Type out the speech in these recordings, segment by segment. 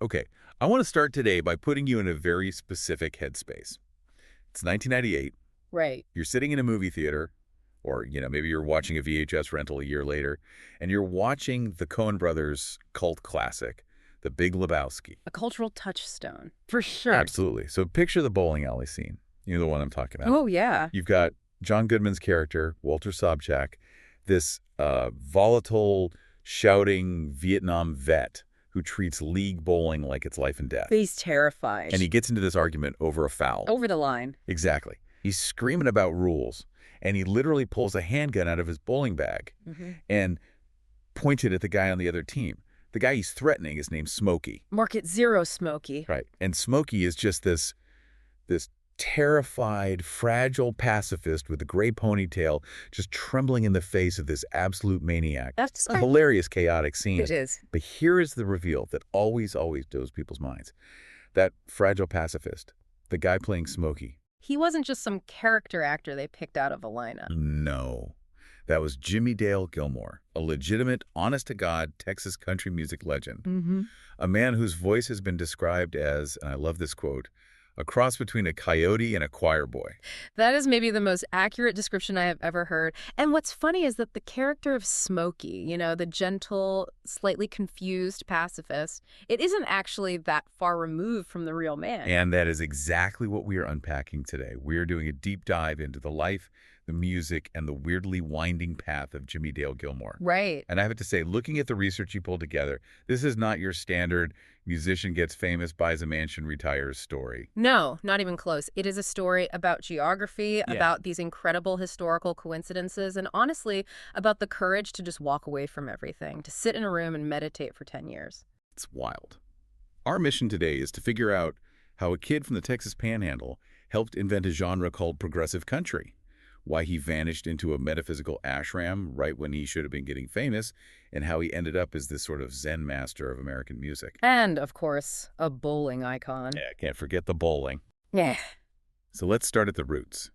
Okay, I want to start today by putting you in a very specific headspace. It's 1998. Right. You're sitting in a movie theater, or, maybe you're watching a VHS rental a year later, and you're watching the Coen brothers' cult classic, The Big Lebowski. A cultural touchstone, for sure. Absolutely. So picture the bowling alley scene. You know the one I'm talking about. Oh, yeah. You've got John Goodman's character, Walter Sobchak, this volatile, shouting Vietnam vet who treats league bowling like it's life and death. He's terrified. And he gets into this argument over a foul. Over the line. Exactly. He's screaming about rules, and he literally pulls a handgun out of his bowling bag and points it at the guy on the other team. The guy he's threatening is named Smokey. Market Zero Smokey. Right. And Smokey is just this terrified, fragile pacifist with a gray ponytail just trembling in the face of this absolute maniac. That's a hilarious, chaotic scene. It is. But here is the reveal that always blows people's minds. That fragile pacifist, the guy playing Smokey. He wasn't just some character actor they picked out of a lineup. No. That was Jimmie Dale Gilmore, a legitimate, honest-to-God Texas country music legend. A man whose voice has been described as, and I love this quote, a cross between a coyote and a choir boy. That is maybe the most accurate description I have ever heard. And what's funny is that the character of Smokey, the gentle, slightly confused pacifist, it isn't actually that far removed from the real man. And that is exactly what we are unpacking today. We are doing a deep dive into the life, the music, and the weirdly winding path of Jimmie Dale Gilmore. Right. And I have to say, looking at the research you pulled together, this is not your standard musician gets famous, buys a mansion, retires story. No, not even close. It is a story about geography, about these incredible historical coincidences, and honestly, about the courage to just walk away from everything, to sit in a room and meditate for 10 years. It's wild. Our mission today is to figure out how a kid from the Texas Panhandle helped invent a genre called progressive country, why he vanished into a metaphysical ashram right when he should have been getting famous, and how he ended up as this sort of Zen master of American music. And, of course, a bowling icon. Yeah, can't forget the bowling. Yeah. So let's start at the roots.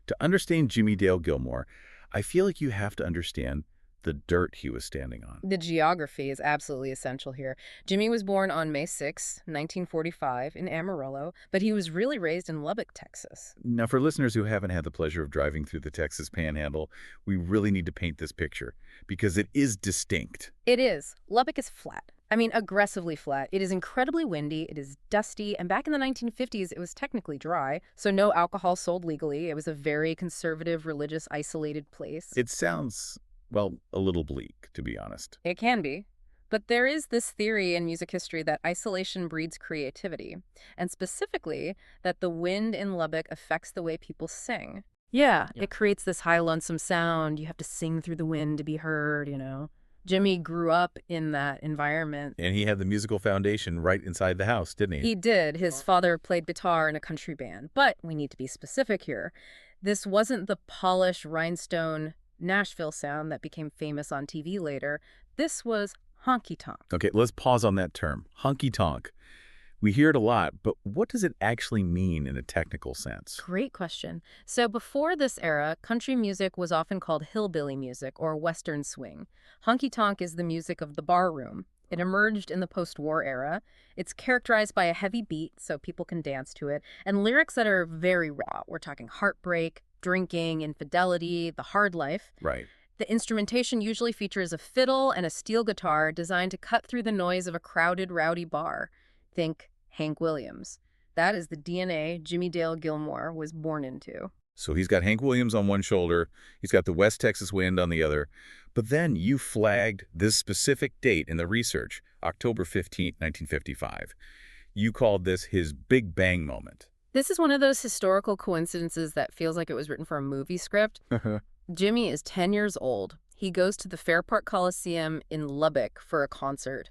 To understand Jimmie Dale Gilmore, I feel like you have to understand the dirt he was standing on. The geography is absolutely essential here. Jimmy was born on May 6, 1945, in Amarillo, but he was really raised in Lubbock, Texas. Now, for listeners who haven't had the pleasure of driving through the Texas Panhandle, we really need to paint this picture, because it is distinct. It is. Lubbock is flat. I mean, aggressively flat. It is incredibly windy, it is dusty, and back in the 1950s, it was technically dry, so no alcohol sold legally. It was a very conservative, religious, isolated place. It sounds, well, a little bleak, to be honest. It can be. But there is this theory in music history that isolation breeds creativity, and specifically that the wind in Lubbock affects the way people sing. Yeah, it creates this high lonesome sound. You have to sing through the wind to be heard, Jimmy grew up in that environment. And he had the musical foundation right inside the house, didn't he? He did. His father played guitar in a country band. But we need to be specific here. This wasn't the polished rhinestone Nashville sound that became famous on TV later. This was honky-tonk. Okay, let's pause on that term, honky-tonk. We hear it a lot, but what does it actually mean in a technical sense? Great question. So before this era, country music was often called hillbilly music or western swing. Honky-tonk is the music of the bar room. It emerged in the post-war era. It's characterized by a heavy beat so people can dance to it, and lyrics that are very raw. We're talking heartbreak, drinking, infidelity, the hard life. Right. The instrumentation usually features a fiddle and a steel guitar designed to cut through the noise of a crowded, rowdy bar. Think Hank Williams. That is the DNA Jimmie Dale Gilmore was born into. So he's got Hank Williams on one shoulder, he's got the West Texas wind on the other, but then you flagged this specific date in the research, October 15, 1955. You called this his Big Bang moment. This is one of those historical coincidences that feels like it was written for a movie script. Jimmy is 10 years old. He goes to the Fair Park Coliseum in Lubbock for a concert.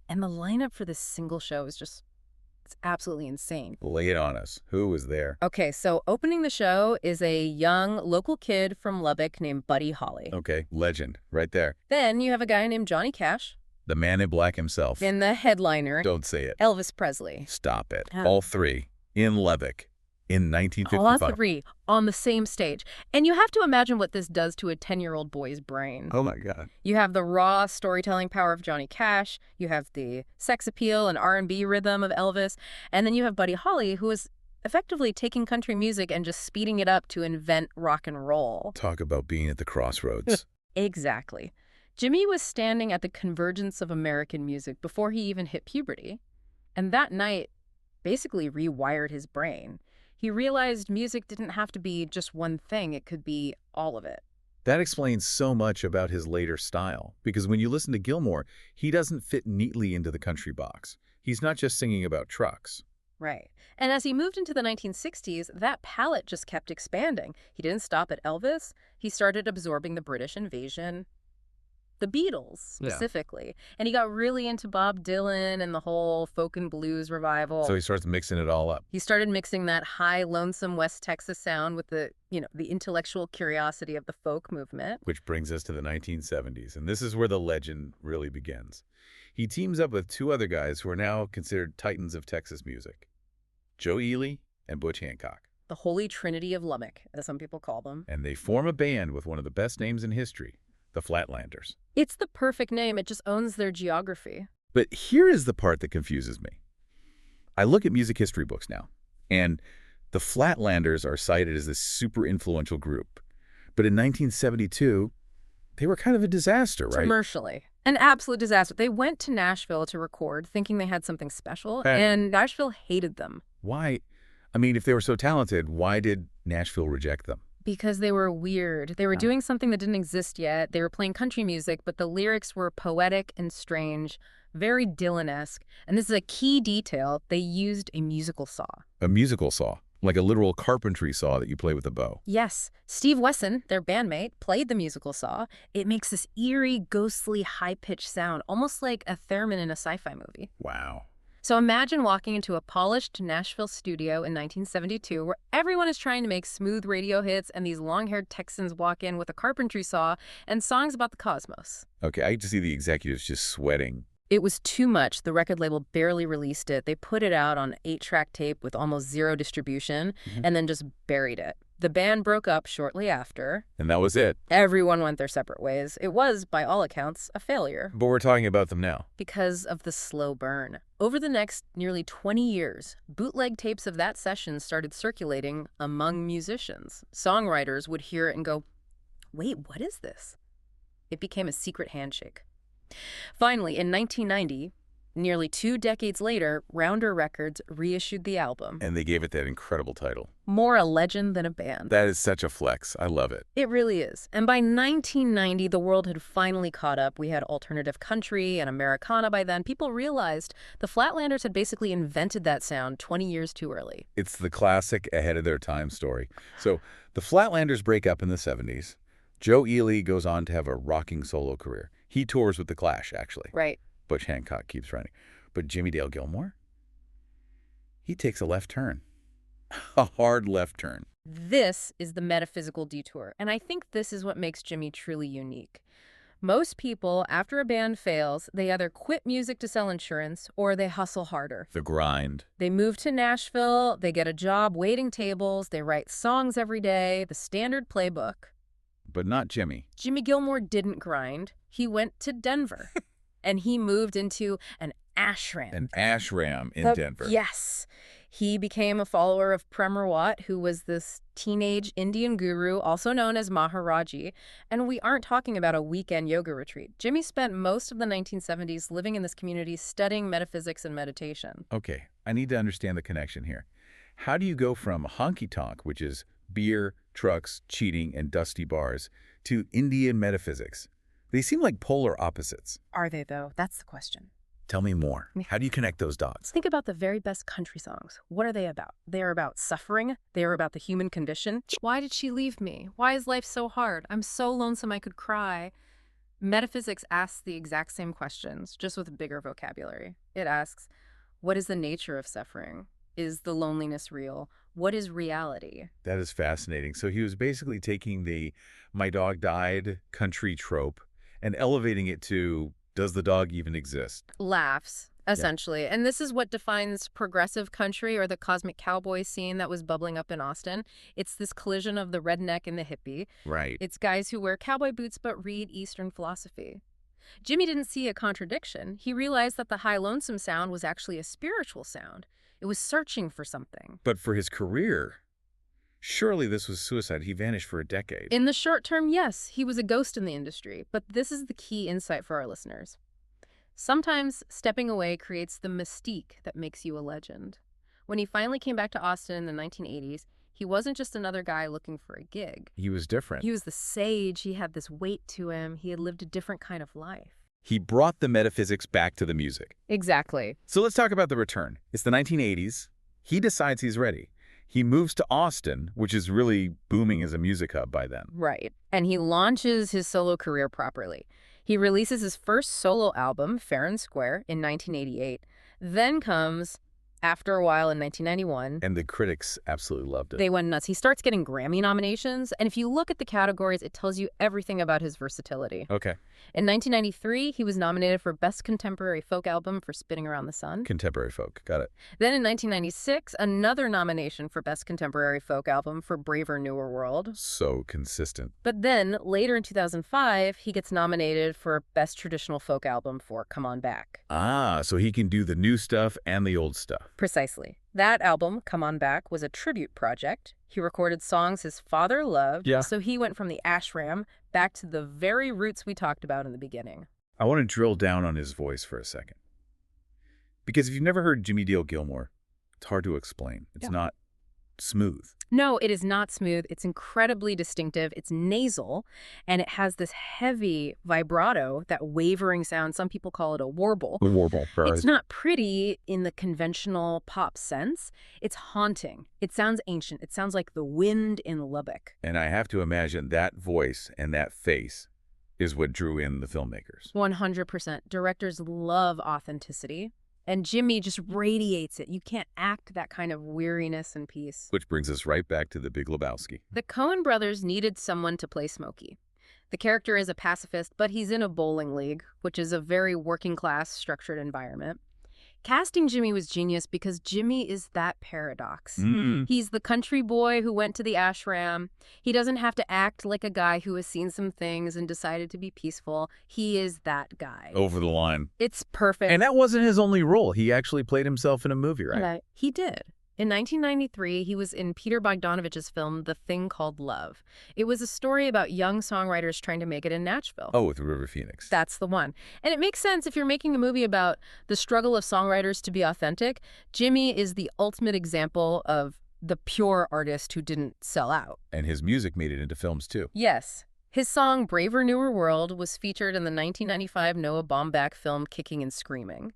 And the lineup for this single show is just, it's absolutely insane. Lay it on us. Who was there? Okay, so opening the show is a young local kid from Lubbock named Buddy Holly. Okay, legend, right there. Then you have a guy named Johnny Cash. The man in black himself. And the headliner. Don't say it. Elvis Presley. Stop it. All three in Lubbock in All 1955. three on the same stage. And you have to imagine what this does to a 10-year-old boy's brain. Oh, my God. You have the raw storytelling power of Johnny Cash, you have the sex appeal and R&B rhythm of Elvis, and then you have Buddy Holly, who is effectively taking country music and just speeding it up to invent rock and roll. Talk about being at the crossroads. Exactly. Jimmy was standing at the convergence of American music before he even hit puberty. And that night basically rewired his brain. He realized music didn't have to be just one thing, it could be all of it. That explains so much about his later style, because when you listen to Gilmore, he doesn't fit neatly into the country box. He's not just singing about trucks. Right. And as he moved into the 1960s, that palette just kept expanding. He didn't stop at Elvis. He started absorbing the British invasion, the Beatles specifically. And he got really into Bob Dylan and the whole folk and blues revival. So he starts mixing it all up. He started mixing that high, lonesome West Texas sound with the intellectual curiosity of the folk movement. Which brings us to the 1970s, and this is where the legend really begins. He teams up with two other guys who are now considered titans of Texas music, Joe Ely and Butch Hancock. The Holy Trinity of Lubbock, as some people call them. And they form a band with one of the best names in history, the Flatlanders. It's the perfect name. It just owns their geography. But here is the part that confuses me. I look at music history books now, and the Flatlanders are cited as this super influential group. But in 1972, they were kind of a disaster, right? Commercially. An absolute disaster. They went to Nashville to record, thinking they had something special, and Nashville hated them. Why? I mean, if they were so talented, why did Nashville reject them? Because they were weird. They were doing something that didn't exist yet. They were playing country music, but the lyrics were poetic and strange, very Dylan-esque. And this is a key detail. They used a musical saw. A musical saw? Like a literal carpentry saw that you play with a bow? Yes. Steve Wesson, their bandmate, played the musical saw. It makes this eerie, ghostly, high-pitched sound, almost like a theremin in a sci-fi movie. Wow. So imagine walking into a polished Nashville studio in 1972 where everyone is trying to make smooth radio hits and these long-haired Texans walk in with a carpentry saw and songs about the cosmos. Okay, I get to see the executives just sweating. It was too much. The record label barely released it. They put it out on 8-track tape with almost zero distribution and then just buried it. The band broke up shortly after. And that was it. Everyone went their separate ways. It was, by all accounts, a failure. But we're talking about them now. Because of the slow burn. Over the next nearly 20 years, bootleg tapes of that session started circulating among musicians. Songwriters would hear it and go, wait, what is this? It became a secret handshake. Finally, in 1990, nearly 2 decades later, Rounder Records reissued the album. And they gave it that incredible title. More a legend than a band. That is such a flex. I love it. It really is. And by 1990, the world had finally caught up. We had alternative country and Americana by then. People realized the Flatlanders had basically invented that sound 20 years too early. It's the classic ahead of their time story. So the Flatlanders break up in the 70s. Joe Ely goes on to have a rocking solo career. He tours with The Clash, actually. Right. Butch Hancock keeps running. But Jimmie Dale Gilmore? He takes a left turn. A hard left turn. This is the metaphysical detour, and I think this is what makes Jimmy truly unique. Most people, after a band fails, they either quit music to sell insurance or they hustle harder. The grind. They move to Nashville, they get a job waiting tables, they write songs every day, the standard playbook. But not Jimmy. Jimmy Gilmore didn't grind. He went to Denver, and he moved into an ashram. An ashram in Denver. Yes. He became a follower of Prem Rawat, who was this teenage Indian guru, also known as Maharaji. And we aren't talking about a weekend yoga retreat. Jimmy spent most of the 1970s living in this community studying metaphysics and meditation. Okay, I need to understand the connection here. How do you go from honky-tonk, which is beer, trucks, cheating, and dusty bars, to Indian metaphysics? They seem like polar opposites. Are they, though? That's the question. Tell me more. How do you connect those dots? Think about the very best country songs. What are they about? They are about suffering. They are about the human condition. Why did she leave me? Why is life so hard? I'm so lonesome I could cry. Metaphysics asks the exact same questions, just with a bigger vocabulary. It asks, what is the nature of suffering? Is the loneliness real? What is reality? That is fascinating. So he was basically taking the "my dog died" country trope and elevating it to "does the dog even exist?" Laughs, essentially. And this is what defines progressive country, or the cosmic cowboy scene that was bubbling up in Austin. It's this collision of the redneck and the hippie. Right. It's guys who wear cowboy boots but read Eastern philosophy. Jimmie didn't see a contradiction. He realized that the high lonesome sound was actually a spiritual sound. It was searching for something. But for his career, surely this was suicide. He vanished for a decade. In the short term, yes, he was a ghost in the industry. But this is the key insight for our listeners. Sometimes stepping away creates the mystique that makes you a legend. When he finally came back to Austin in the 1980s, he wasn't just another guy looking for a gig. He was different. He was the sage. He had this weight to him. He had lived a different kind of life. He brought the metaphysics back to the music. Exactly. So let's talk about the return. It's the 1980s. He decides he's ready. He moves to Austin, which is really booming as a music hub by then. Right. And he launches his solo career properly. He releases his first solo album, Fair and Square, in 1988. Then comes After a While in 1991. And the critics absolutely loved it. They went nuts. He starts getting Grammy nominations, and if you look at the categories, it tells you everything about his versatility. Okay. In 1993, he was nominated for Best Contemporary Folk Album for Spinning Around the Sun. Contemporary folk. Got it. Then in 1996, another nomination for Best Contemporary Folk Album for Braver Newer World. So consistent. But then, later in 2005, he gets nominated for Best Traditional Folk Album for Come On Back. Ah, so he can do the new stuff and the old stuff. Precisely. That album, Come On Back, was a tribute project. He recorded songs his father loved, so he went from the ashram back to the very roots we talked about in the beginning. I want to drill down on his voice for a second. Because if you've never heard Jimmie Dale Gilmore, it's hard to explain. It's not smooth. No, it is not smooth. It's incredibly distinctive. It's nasal, and it has this heavy vibrato, that wavering sound. Some people call it a warble. A warble. It's not pretty in the conventional pop sense. It's haunting. It sounds ancient. It sounds like the wind in Lubbock. And I have to imagine that voice and that face is what drew in the filmmakers. 100%. Directors love authenticity. And Jimmie just radiates it. You can't act that kind of weariness and peace. Which brings us right back to the Big Lebowski. The Coen brothers needed someone to play Smokey. The character is a pacifist, but he's in a bowling league, which is a very working-class, structured environment. Casting Jimmie was genius because Jimmie is that paradox. He's the country boy who went to the ashram. He doesn't have to act like a guy who has seen some things and decided to be peaceful. He is that guy. Over the line. It's perfect. And that wasn't his only role. He actually played himself in a movie, right? He did. In 1993, he was in Peter Bogdanovich's film The Thing Called Love. It was a story about young songwriters trying to make it in Nashville. Oh, with River Phoenix. That's the one. And it makes sense if you're making a movie about the struggle of songwriters to be authentic. Jimmie is the ultimate example of the pure artist who didn't sell out. And his music made it into films, too. Yes. His song Braver Newer World was featured in the 1995 Noah Baumbach film Kicking and Screaming.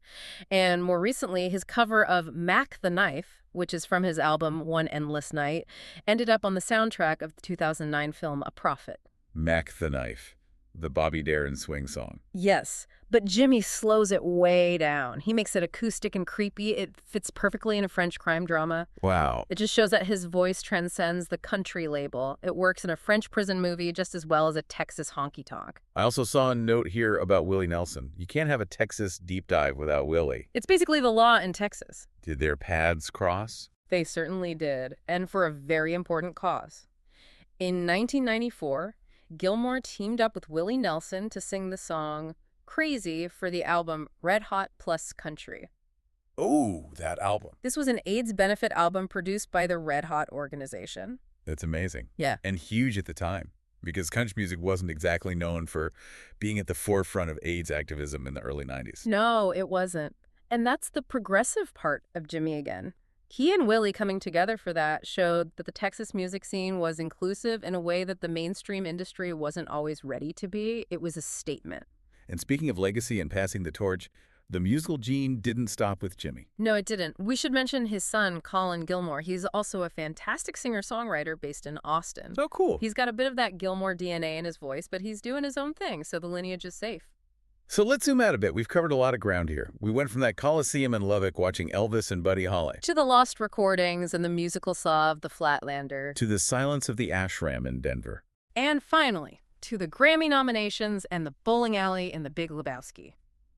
And more recently, his cover of Mac the Knife, which is from his album One Endless Night, ended up on the soundtrack of the 2009 film A Prophet. Mac the Knife, the Bobby Darin swing song. Yes, but Jimmie slows it way down. He makes it acoustic and creepy. It fits perfectly in a French crime drama. Wow. It just shows that his voice transcends the country label. It works in a French prison movie just as well as a Texas honky-tonk. I also saw a note here about Willie Nelson. You can't have a Texas deep dive without Willie. It's basically the law in Texas. Did their paths cross? They certainly did, and for a very important cause. In 1994, Gilmore teamed up with Willie Nelson to sing the song Crazy for the album Red Hot Plus Country. Oh, that album. This was an AIDS benefit album produced by the Red Hot organization. That's amazing. Yeah. And huge at the time, because country music wasn't exactly known for being at the forefront of AIDS activism in the early 90s. No, it wasn't. And that's the progressive part of Jimmie again. He and Willie coming together for that showed that the Texas music scene was inclusive in a way that the mainstream industry wasn't always ready to be. It was a statement. And speaking of legacy and passing the torch, the musical gene didn't stop with Jimmie. No, it didn't. We should mention his son, Colin Gilmore. He's also a fantastic singer-songwriter based in Austin. Oh, cool. He's got a bit of that Gilmore DNA in his voice, but he's doing his own thing, so the lineage is safe. So let's zoom out a bit. We've covered a lot of ground here. We went from that Coliseum in Lubbock watching Elvis and Buddy Holly To the lost recordings and the musical saw of the Flatlander. to the silence of the ashram in Denver. And finally, to the Grammy nominations and the bowling alley in the Big Lebowski.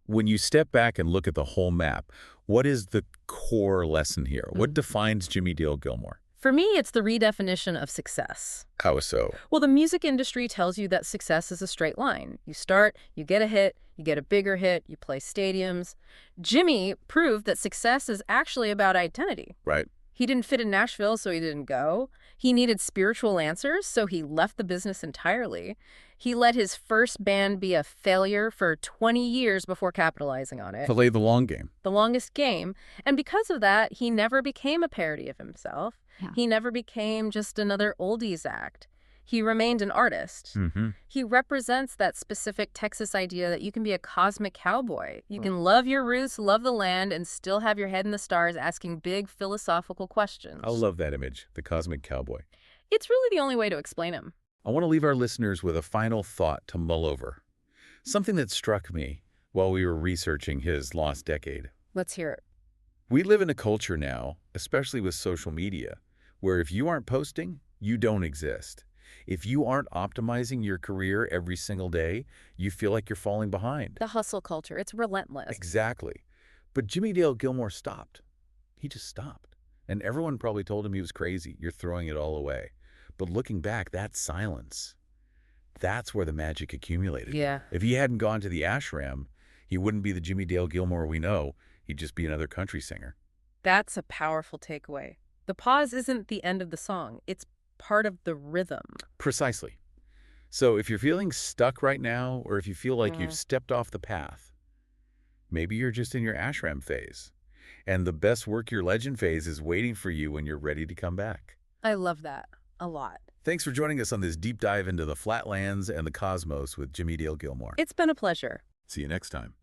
When you step back and look at the whole map, what is the core lesson here? What defines Jimmie Dale Gilmore? For me, it's the redefinition of success. How so? Well, the music industry tells you that success is a straight line. You start, you get a hit, you get a bigger hit, you play stadiums. Jimmy proved that success is actually about identity. Right. He didn't fit in Nashville, so he didn't go. He needed spiritual answers, so he left the business entirely. He let his first band be a failure for 20 years before capitalizing on it. Play the long game. The longest game. And because of that, he never became a parody of himself. Yeah. He never became just another oldies act. He remained an artist. Mm-hmm. He represents that specific Texas idea that you can be a cosmic cowboy. You can love your roots, love the land, and still have your head in the stars asking big philosophical questions. I love that image, the cosmic cowboy. It's really the only way to explain him. I want to leave our listeners with a final thought to mull over. Something that struck me while we were researching his lost decade. Let's hear it. We live in a culture now, especially with social media, where if you aren't posting, you don't exist. If you aren't optimizing your career every single day, you feel like you're falling behind. The hustle culture, it's relentless. Exactly. But Jimmie Dale Gilmore stopped. He just stopped. And everyone probably told him he was crazy. You're throwing it all away. But looking back, that silence, that's where the magic accumulated. Yeah. If he hadn't gone to the ashram, he wouldn't be the Jimmie Dale Gilmore we know. He'd just be another country singer. That's a powerful takeaway. The pause isn't the end of the song. It's part of the rhythm. Precisely. So if you're feeling stuck right now, or if you feel like you've stepped off the path, maybe you're just in your ashram phase. And the best work your legend phase is waiting for you when you're ready to come back. I love that a lot. Thanks for joining us on this deep dive into the Flatlands and the cosmos with Jimmie Dale Gilmore. It's been a pleasure. See you next time.